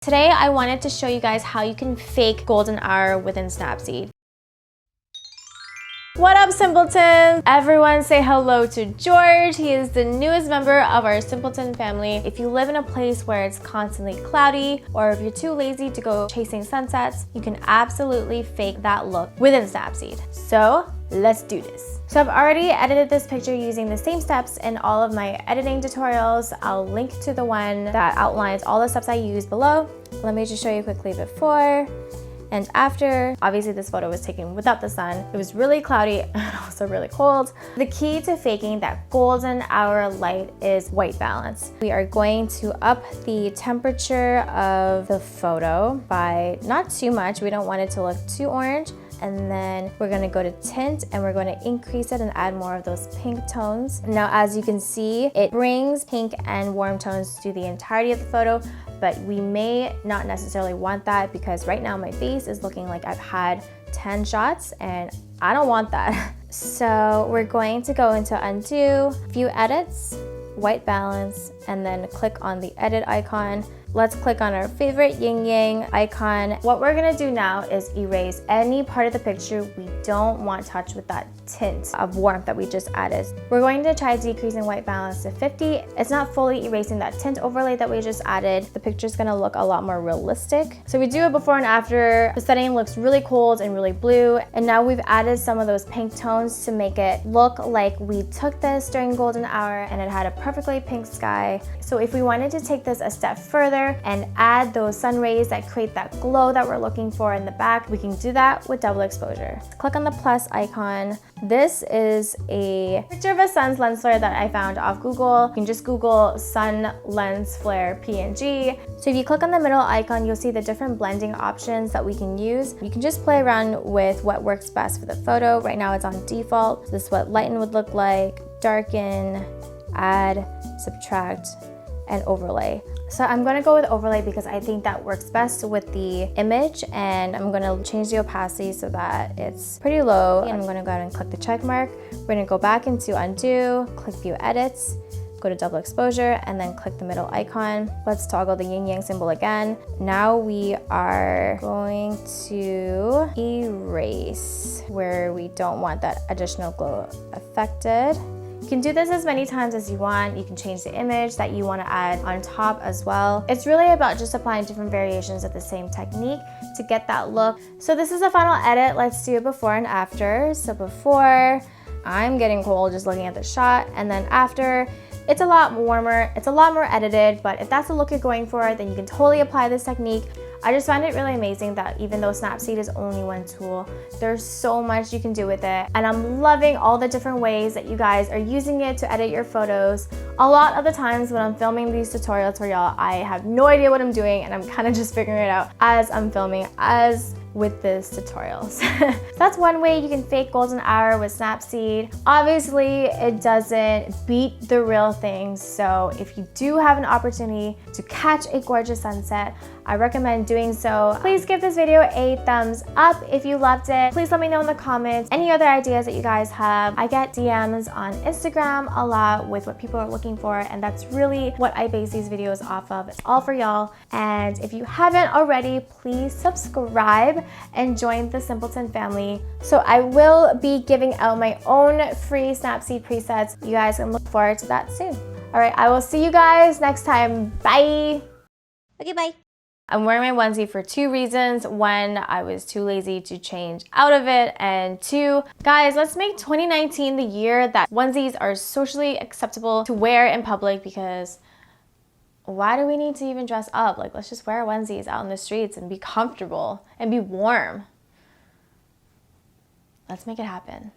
Today, I wanted to show you guys how you can fake golden hour within Snapseed. What up, Simpletons? Everyone say hello to George. He is the newest member of our Simpleton family. If you live in a place where it's constantly cloudy, or if you're too lazy to go chasing sunsets, you can absolutely fake that look within Snapseed. So let's do this. So I've already edited this picture using the same steps in all of my editing tutorials. I'll link to the one that outlines all the steps I use below. Let me just show you quickly before and after. Obviously this photo was taken without the sun. It was really cloudy and also really cold. The key to faking that golden hour light is white balance. We are going to up the temperature of the photo by not too much. We don't want it to look too orange. And then we're gonna go to tint and we're gonna increase it and add more of those pink tones. Now, as you can see, it brings pink and warm tones to the entirety of the photo, but we may not necessarily want that because right now my face is looking like I've had 10 shots and I don't want that. So we're going to go into undo, few edits, white balance, and then click on the edit icon. Let's click on our favorite yin yang icon. What we're gonna do now is erase any part of the picture we don't want touched with that tint of warmth that we just added. We're going to try decreasing white balance to 50. It's not fully erasing that tint overlay that we just added. The picture's gonna look a lot more realistic. So we do it before and after. The setting looks really cold and really blue. And now we've added some of those pink tones to make it look like we took this during golden hour and it had a perfectly pink sky. So if we wanted to take this a step further and add those sun rays that create that glow that we're looking for in the back, we can do that with double exposure. Click on the plus icon. This is a picture of a sun's lens flare that I found off Google. You can just Google sun lens flare PNG. So if you click on the middle icon, you'll see the different blending options that we can use. You can just play around with what works best for the photo. Right now it's on default. So this is what lighten would look like, darken, add, subtract, and overlay. So I'm gonna go with overlay because I think that works best with the image, and I'm gonna change the opacity so that it's pretty low. And I'm gonna go ahead and click the check mark. We're gonna go back into undo, click view edits, go to double exposure, and then click the middle icon. Let's toggle the yin yang symbol again. Now we are going to erase where we don't want that additional glow affected. You can do this as many times as you want. You can change the image that you want to add on top as well. It's really about just applying different variations of the same technique to get that look. So this is the final edit. Let's do it before and after. So before, I'm getting cold just looking at the shot, and then after, it's a lot warmer, it's a lot more edited, but if that's the look you're going for, then you can totally apply this technique. I just find it really amazing that even though Snapseed is only one tool, there's so much you can do with it. And I'm loving all the different ways that you guys are using it to edit your photos. A lot of the times when I'm filming these tutorials for y'all, I have no idea what I'm doing and I'm kind of just figuring it out as I'm filming, as with this tutorials. So that's one way you can fake golden hour with Snapseed. Obviously, it doesn't beat the real thing. So if you do have an opportunity to catch a gorgeous sunset, I recommend doing so. Please give this video a thumbs up if you loved it. Please let me know in the comments any other ideas that you guys have. I get DMs on Instagram a lot with what people are looking for, and that's really what I base these videos off of. It's all for y'all. And if you haven't already, please subscribe and join the Simpleton family. So I will be giving out my own free Snapseed presets. You guys can look forward to that soon. All right, I will see you guys next time. Bye. Okay, bye. I'm wearing my onesie for two reasons. One, I was too lazy to change out of it. And two, guys, let's make 2019 the year that onesies are socially acceptable to wear in public, because why do we need to even dress up? Like, let's just wear onesies out in the streets and be comfortable and be warm. Let's make it happen.